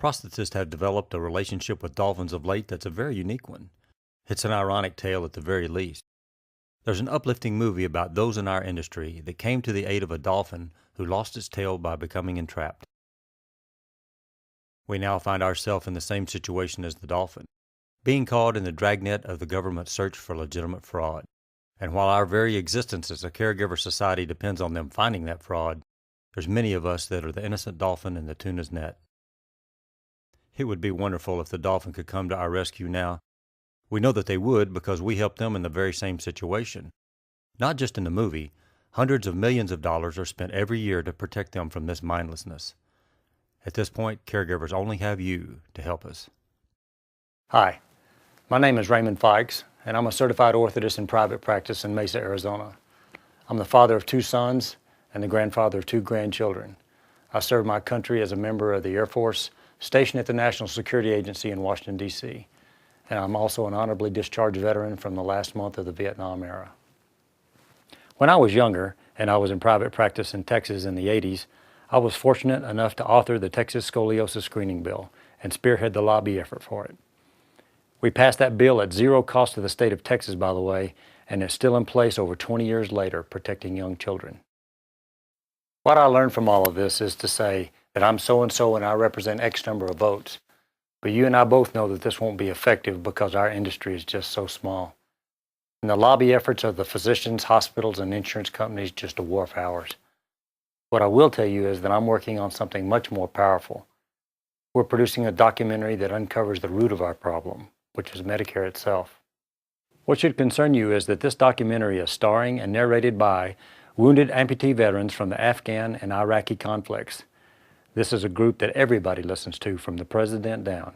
Prosthetists have developed a relationship with dolphins of late that's a very unique one. It's an ironic tale at the very least. There's an uplifting movie about those in our industry that came to the aid of a dolphin who lost its tail by becoming entrapped. We now find ourselves in the same situation as the dolphin, being caught in the dragnet of the government's search for legitimate fraud. And while our very existence as a caregiver society depends on them finding that fraud, there's many of us that are the innocent dolphin in the tuna's net. It would be wonderful if the dolphin could come to our rescue now. We know that they would because we helped them in the very same situation. Not just in the movie, hundreds of millions of dollars are spent every year to protect them from this mindlessness. At this point, caregivers only have you to help us. Hi, my name is Raymond Fikes, and I'm a certified orthotist in private practice in Mesa, Arizona. I'm the father of 2 sons and the grandfather of 2 grandchildren. I served my country as a member of the Air Force, stationed at the National Security Agency in Washington, D.C., and I'm also an honorably discharged veteran from the last month of the Vietnam era. When I was younger, and I was in private practice in Texas in the 80s, I was fortunate enough to author the Texas Scoliosis Screening Bill and spearhead the lobby effort for it. We passed that bill at zero cost to the state of Texas, by the way, and it's still in place over 20 years later, protecting young children. What I learned from all of this is to say that I'm so-and-so and I represent X number of votes. But you and I both know that this won't be effective because our industry is just so small. And the lobby efforts of the physicians, hospitals, and insurance companies just dwarf ours. What I will tell you is that I'm working on something much more powerful. We're producing a documentary that uncovers the root of our problem, which is Medicare itself. What should concern you is that this documentary is starring and narrated by wounded amputee veterans from the Afghan and Iraqi conflicts. This is a group that everybody listens to, from the president down.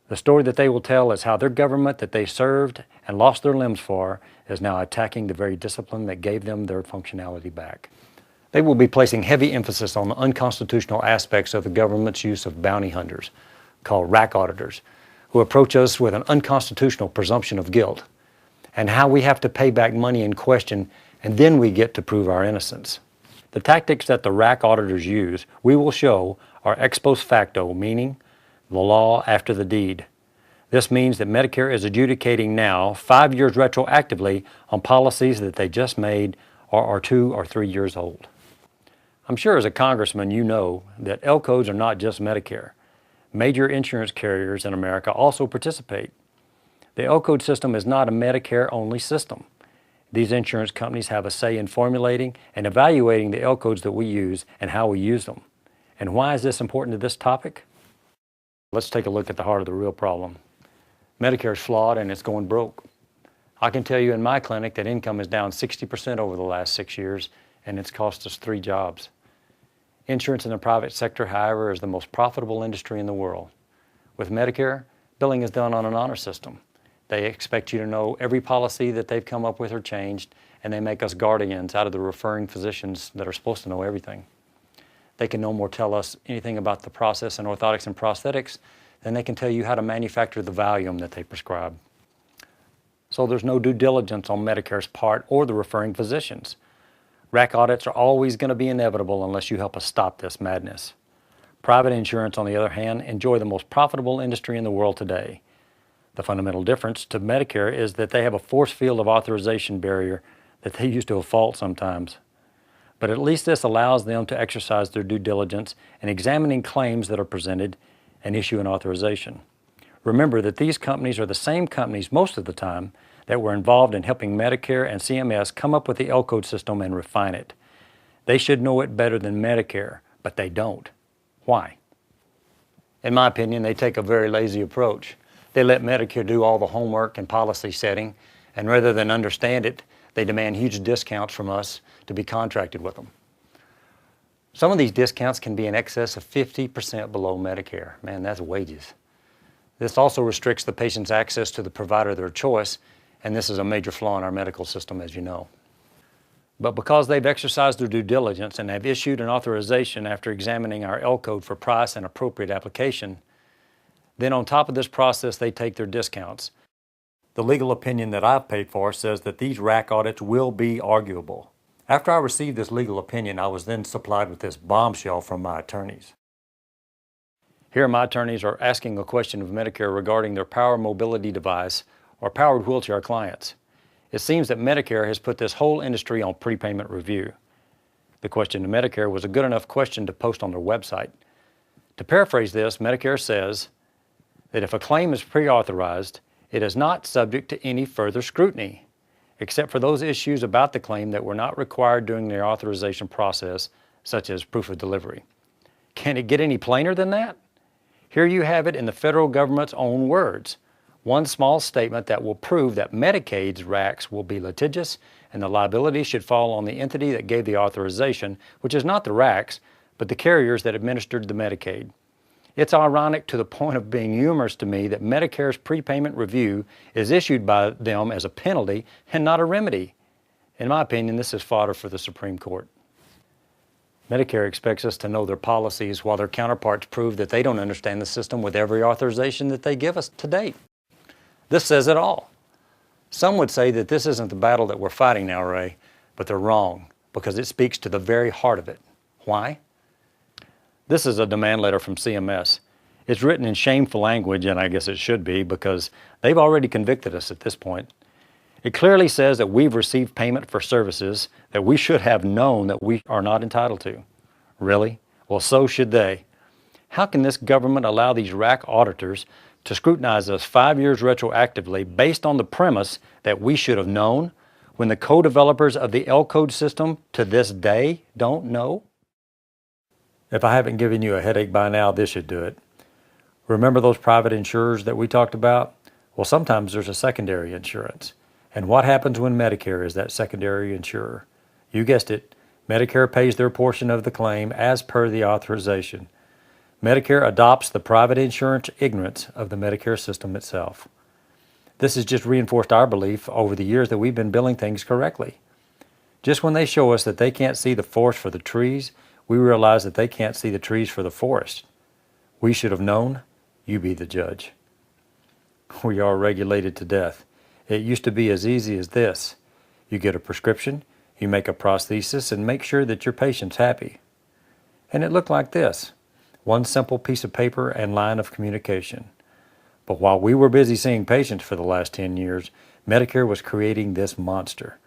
The story that they will tell is how their government that they served and lost their limbs for is now attacking the very discipline that gave them their functionality back. They will be placing heavy emphasis on the unconstitutional aspects of the government's use of bounty hunters, called RAC auditors, who approach us with an unconstitutional presumption of guilt, and how we have to pay back money in question, and then we get to prove our innocence. The tactics that the RAC auditors use, we will show, are ex post facto, meaning the law after the deed. This means that Medicare is adjudicating now 5 years retroactively on policies that they just made or are 2 or 3 years old. I'm sure as a congressman you know that L codes are not just Medicare. Major insurance carriers in America also participate. The L code system is not a Medicare-only system. These insurance companies have a say in formulating and evaluating the L codes that we use and how we use them. And why is this important to this topic? Let's take a look at the heart of the real problem. Medicare is flawed and it's going broke. I can tell you in my clinic that income is down 60% over the last 6 years, and it's cost us 3 jobs. Insurance in the private sector, however, is the most profitable industry in the world. With Medicare, billing is done on an honor system. They expect you to know every policy that they've come up with or changed, and they make us guardians out of the referring physicians that are supposed to know everything. They can no more tell us anything about the process in orthotics and prosthetics than they can tell you how to manufacture the Valium that they prescribe. So there's no due diligence on Medicare's part or the referring physicians. RAC audits are always going to be inevitable unless you help us stop this madness. Private insurance, on the other hand, enjoy the most profitable industry in the world today. The fundamental difference to Medicare is that they have a force field of authorization barrier that they use to a fault sometimes. But at least this allows them to exercise their due diligence in examining claims that are presented and issue an authorization. Remember that these companies are the same companies most of the time that were involved in helping Medicare and CMS come up with the L code system and refine it. They should know it better than Medicare, but they don't. Why? In my opinion, they take a very lazy approach. They let Medicare do all the homework and policy setting, and rather than understand it, they demand huge discounts from us to be contracted with them. Some of these discounts can be in excess of 50% below Medicare. Man, that's wages. This also restricts the patient's access to the provider of their choice, and this is a major flaw in our medical system, as you know. But because they've exercised their due diligence and have issued an authorization after examining our L code for price and appropriate application, then on top of this process, they take their discounts. The legal opinion that I've paid for says that these RAC audits will be arguable. After I received this legal opinion, I was then supplied with this bombshell from my attorneys. Here, my attorneys are asking a question of Medicare regarding their power mobility device or powered wheelchair clients. It seems that Medicare has put this whole industry on prepayment review. The question to Medicare was a good enough question to post on their website. To paraphrase this, Medicare says that if a claim is pre-authorized, it is not subject to any further scrutiny, except for those issues about the claim that were not required during the authorization process, such as proof of delivery. Can it get any plainer than that? Here you have it in the federal government's own words. One small statement that will prove that Medicaid's RACs will be litigious and the liability should fall on the entity that gave the authorization, which is not the RACs, but the carriers that administered the Medicaid. It's ironic to the point of being humorous to me that Medicare's prepayment review is issued by them as a penalty and not a remedy. In my opinion, this is fodder for the Supreme Court. Medicare expects us to know their policies while their counterparts prove that they don't understand the system with every authorization that they give us to date. This says it all. Some would say that this isn't the battle that we're fighting now, Ray, but they're wrong because it speaks to the very heart of it. Why? This is a demand letter from CMS. It's written in shameful language, and I guess it should be because they've already convicted us at this point. It clearly says that we've received payment for services that we should have known that we are not entitled to. Really? Well, so should they. How can this government allow these RAC auditors to scrutinize us 5 years retroactively based on the premise that we should have known when the co-developers of the L-code system to this day don't know? If I haven't given you a headache by now, this should do it. Remember those private insurers that we talked about? Well, sometimes there's a secondary insurance. And what happens when Medicare is that secondary insurer? You guessed it, Medicare pays their portion of the claim as per the authorization. Medicare adopts the private insurance ignorance of the Medicare system itself. This has just reinforced our belief over the years that we've been billing things correctly. Just when they show us that they can't see the forest for the trees, we realize that they can't see the trees for the forest. We should have known. You be the judge. We are regulated to death. It used to be as easy as this. You get a prescription, you make a prosthesis, and make sure that your patient's happy. And it looked like this. One simple piece of paper and line of communication. But while we were busy seeing patients for the last 10 years, Medicare was creating this monster.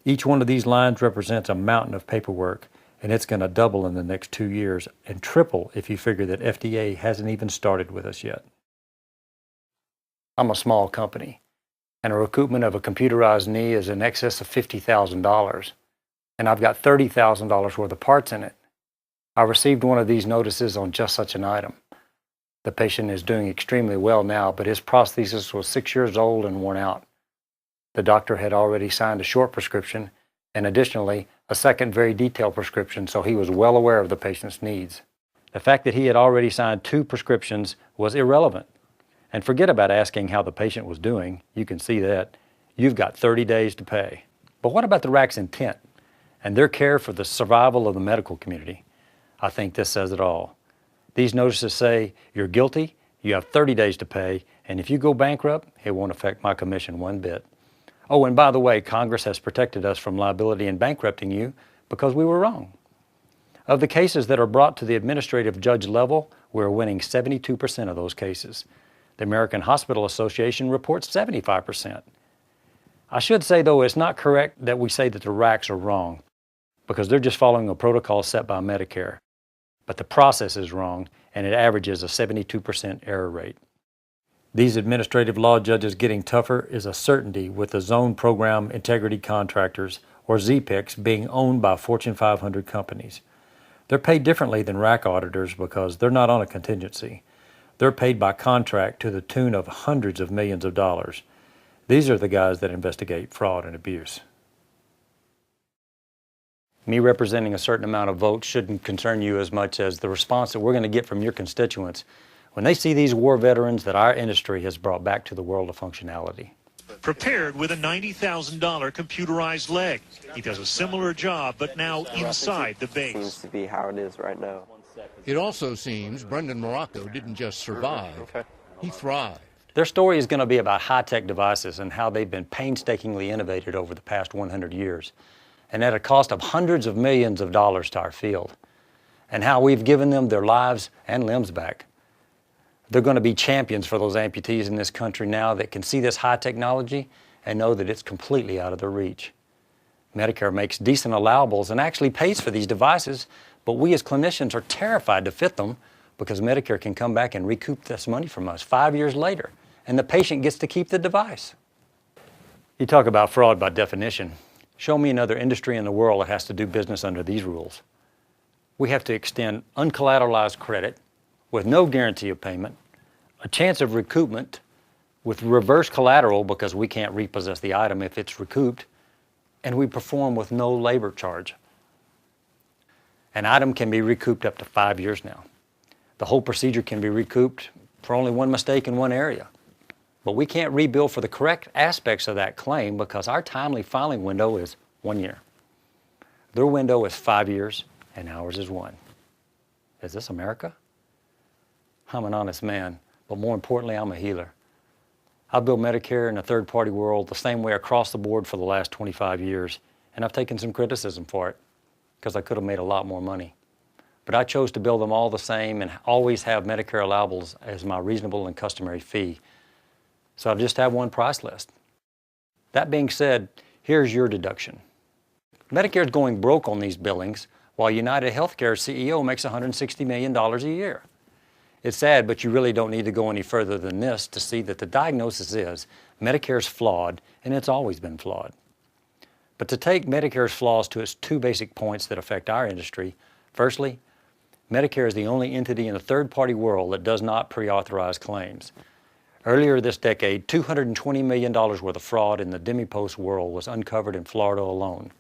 Each one of these lines represents a mountain of paperwork, and it's going to double in the next 2 years and triple if you figure that FDA hasn't even started with us yet. I'm a small company, and a recoupment of a computerized knee is in excess of $50,000, and I've got $30,000 worth of parts in it. I received one of these notices on just such an item. The patient is doing extremely well now, but his prosthesis was 6 years old and worn out. The doctor had already signed a short prescription and additionally a second very detailed prescription, so he was well aware of the patient's needs. The fact that he had already signed 2 prescriptions was irrelevant. And forget about asking how the patient was doing. You can see that. You've got 30 days to pay. But what about the RAC's intent and their care for the survival of the medical community? I think this says it all. These notices say you're guilty, you have 30 days to pay, and if you go bankrupt, it won't affect my commission one bit. Oh, and by the way, Congress has protected us from liability in bankrupting you because we were wrong. Of the cases that are brought to the administrative judge level, we're winning 72% of those cases. The American Hospital Association reports 75%. I should say, though, it's not correct that we say that the RACs are wrong because they're just following a protocol set by Medicare. But the process is wrong, and it averages a 72% error rate. These administrative law judges getting tougher is a certainty with the Zone Program Integrity Contractors, or ZPICs, being owned by Fortune 500 companies. They're paid differently than RAC auditors because they're not on a contingency. They're paid by contract to the tune of hundreds of millions of dollars. These are the guys that investigate fraud and abuse. Me representing a certain amount of votes shouldn't concern you as much as the response that we're going to get from your constituents when they see these war veterans that our industry has brought back to the world of functionality. Prepared with a $90,000 computerized leg. He does a similar job, but now inside the base. Seems to be how it is right now. It also seems Brendan Morocco didn't just survive, he thrived. Their story is going to be about high-tech devices and how they've been painstakingly innovated over the past 100 years, and at a cost of hundreds of millions of dollars to our field, and how we've given them their lives and limbs back. They're going to be champions for those amputees in this country now that can see this high technology and know that it's completely out of their reach. Medicare makes decent allowables and actually pays for these devices, but we as clinicians are terrified to fit them because Medicare can come back and recoup this money from us 5 years later, and the patient gets to keep the device. You talk about fraud by definition. Show me another industry in the world that has to do business under these rules. We have to extend uncollateralized credit with no guarantee of payment, a chance of recoupment with reverse collateral because we can't repossess the item if it's recouped, and we perform with no labor charge. An item can be recouped up to 5 years now. The whole procedure can be recouped for only one mistake in one area. But we can't rebill for the correct aspects of that claim because our timely filing window is 1 year. Their window is 5 years, and ours is 1. Is this America? I'm an honest man, but more importantly, I'm a healer. I've built Medicare in a third-party world the same way across the board for the last 25 years, and I've taken some criticism for it because I could have made a lot more money. But I chose to build them all the same and always have Medicare allowables as my reasonable and customary fee. So I just have one price list. That being said, here's your deduction. Medicare is going broke on these billings, while United Healthcare's CEO makes $160 million a year. It's sad, but you really don't need to go any further than this to see that the diagnosis is Medicare's flawed, and it's always been flawed. But to take Medicare's flaws to its two basic points that affect our industry, firstly, Medicare is the only entity in the third-party world that does not pre-authorize claims. Earlier this decade, $220 million worth of fraud in the DMEPOS world was uncovered in Florida alone.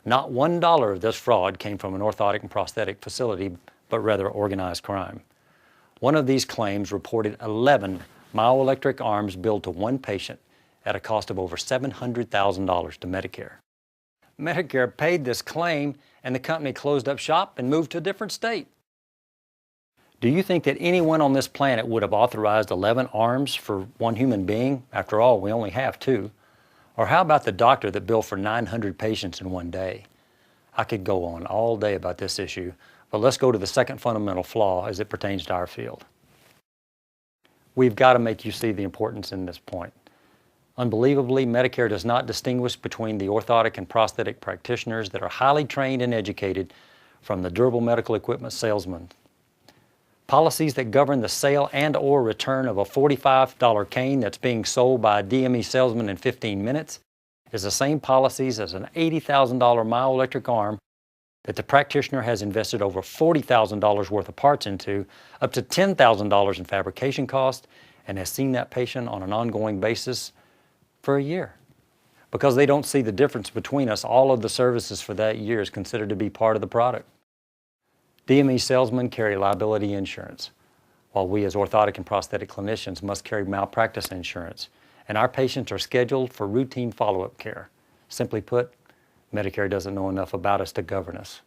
Not $1 of this fraud came from an orthotic and prosthetic facility, but rather organized crime. One of these claims reported 11 myoelectric arms billed to one patient at a cost of over $700,000 to Medicare. Medicare paid this claim, and the company closed up shop and moved to a different state. Do you think that anyone on this planet would have authorized 11 arms for one human being? After all, we only have 2. Or how about the doctor that billed for 900 patients in one day? I could go on all day about this issue, but let's go to the second fundamental flaw as it pertains to our field. We've got to make you see the importance in this point. Unbelievably, Medicare does not distinguish between the orthotic and prosthetic practitioners that are highly trained and educated from the durable medical equipment salesmen. Policies that govern the sale and/or return of a $45 cane that's being sold by a DME salesman in 15 minutes is the same policies as an $80,000 myoelectric arm that the practitioner has invested over $40,000 worth of parts into, up to $10,000 in fabrication cost, and has seen that patient on an ongoing basis for a year. Because they don't see the difference between us, all of the services for that year is considered to be part of the product. DME salesmen carry liability insurance, while we as orthotic and prosthetic clinicians must carry malpractice insurance, and our patients are scheduled for routine follow-up care. Simply put, Medicare doesn't know enough about us to govern us.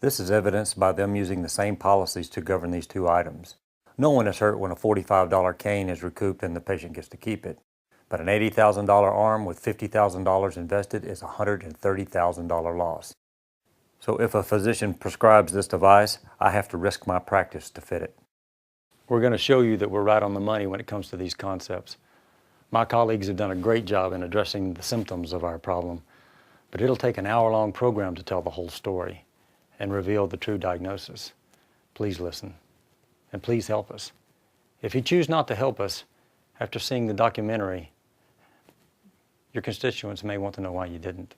This is evidenced by them using the same policies to govern these two items. No one is hurt when a $45 cane is recouped and the patient gets to keep it. But an $80,000 arm with $50,000 invested is a $130,000 loss. So if a physician prescribes this device, I have to risk my practice to fit it. We're going to show you that we're right on the money when it comes to these concepts. My colleagues have done a great job in addressing the symptoms of our problem, but it'll take an hour-long program to tell the whole story and reveal the true diagnosis. Please listen, and please help us. If you choose not to help us, after seeing the documentary, your constituents may want to know why you didn't.